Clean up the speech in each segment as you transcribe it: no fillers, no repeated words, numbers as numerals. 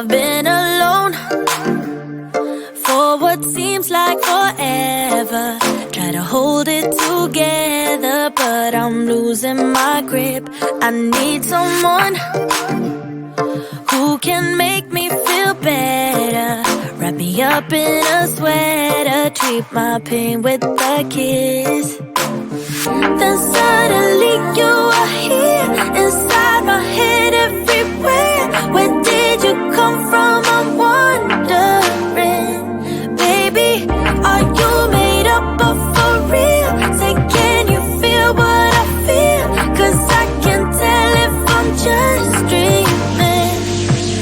I've been alone for what seems like forever. Try to hold it together, but I'm losing my grip. I need someone who can make me feel better. Wrap me up in a sweater, treat my pain with a kiss. Then suddenly you are here, inside my head everywhere. Where did you come from? I'm wondering. Baby, are you made up of for real? Say, can you feel what I feel? 'Cause I can tell if I'm just dreaming.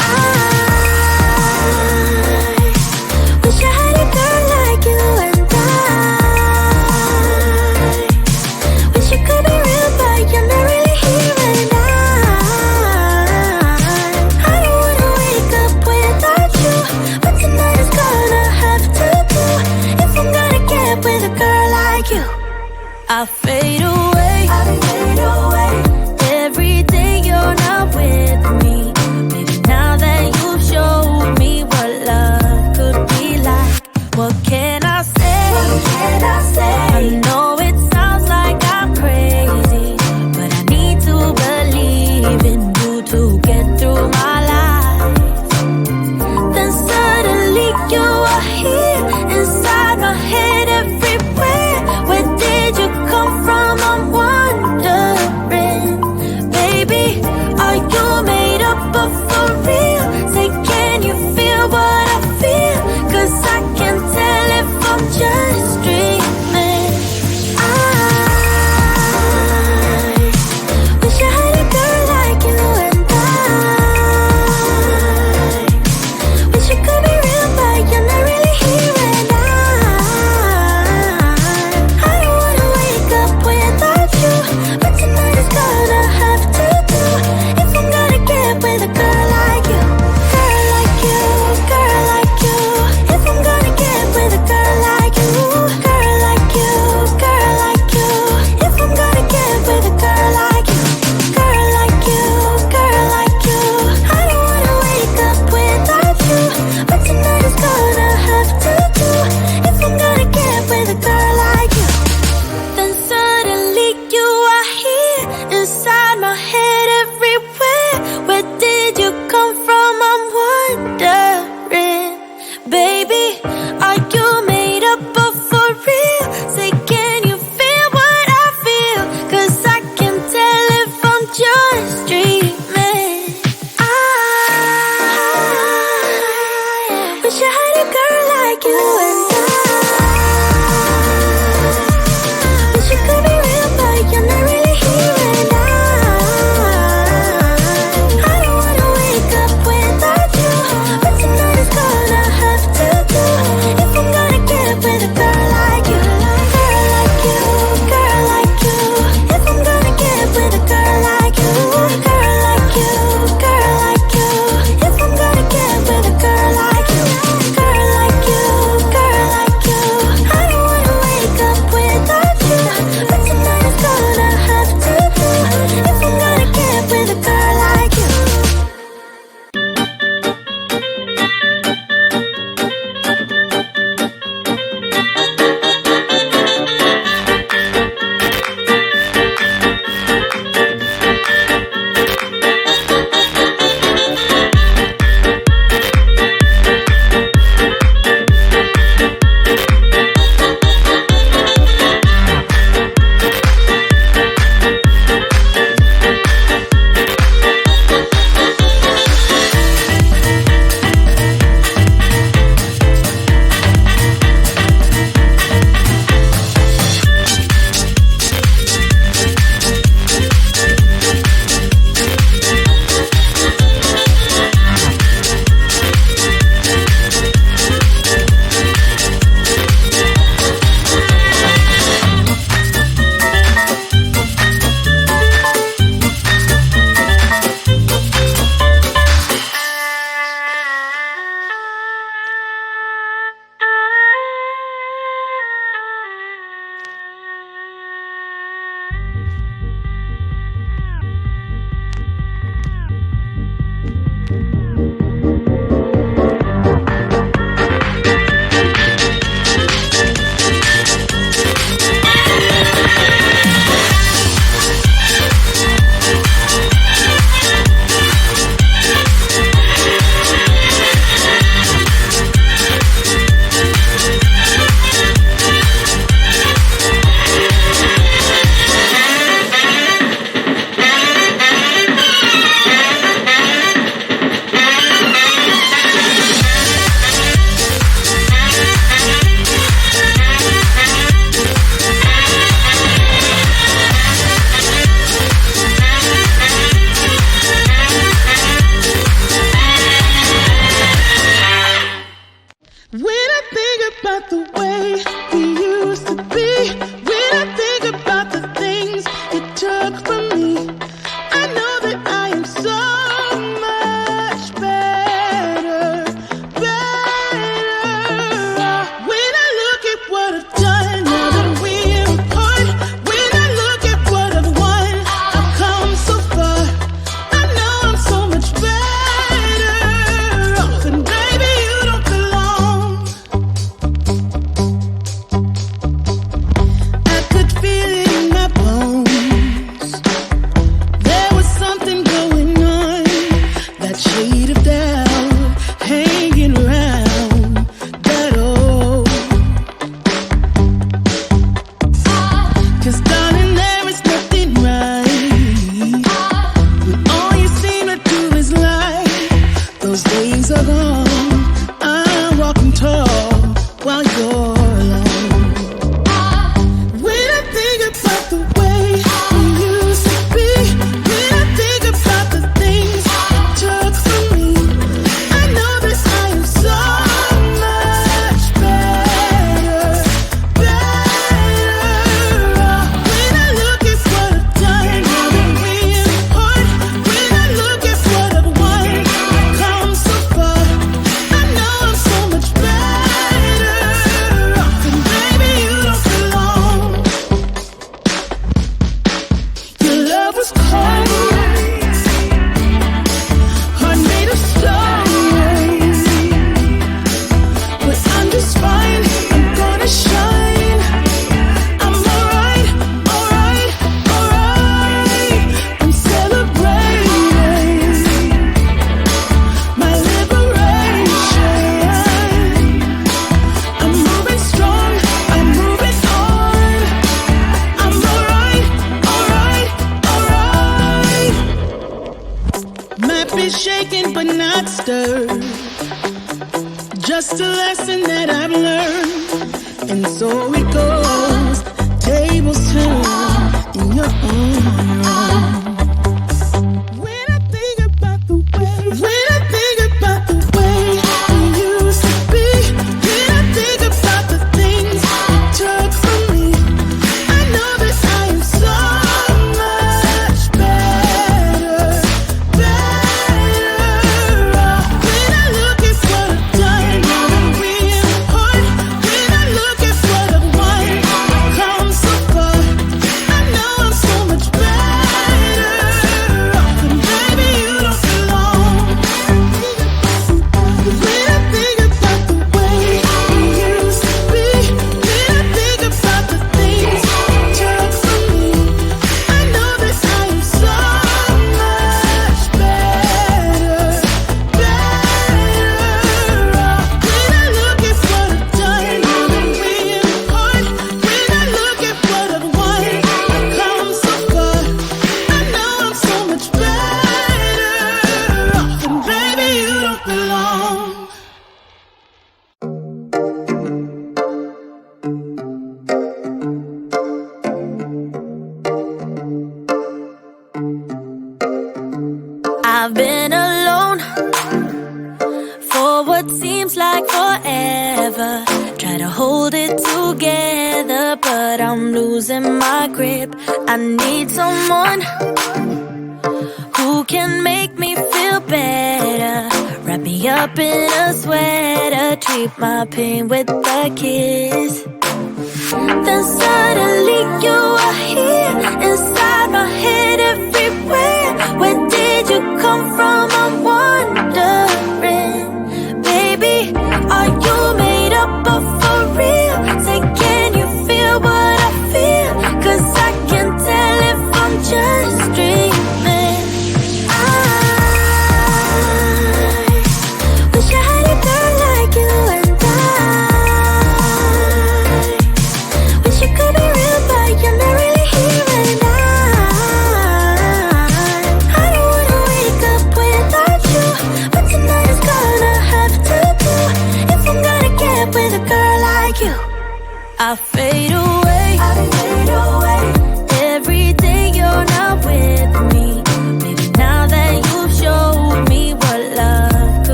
I wish I had a girl like you, and I wish you could be real, but you're not really here. Gently shaken but not stirred. Just a lesson that I've learned. And so it goes. Tables turn in your own. When I think about the way we used to be, when I think about the things you took from me, I know that I am so much better off. When I look at what I've done, I'm real hard. When I look at what I've won, I've come so far. I know I'm so much better off, and baby, you don't belong. When I think about the way we used to be, when I think about the things you took from me, I know that I am so much better off. When I look at what I've done, I'm real hard. When I look at what I've won, I've come so far. I know I'm so much better off, and baby, you don't belong. I've been alone for what seems like forever. Try to hold it together, but I'm losing my grip. I need someone who can make me feel better. Wrap me up in a sweater, treat my pain with a kiss. Then suddenly you are here inside my head.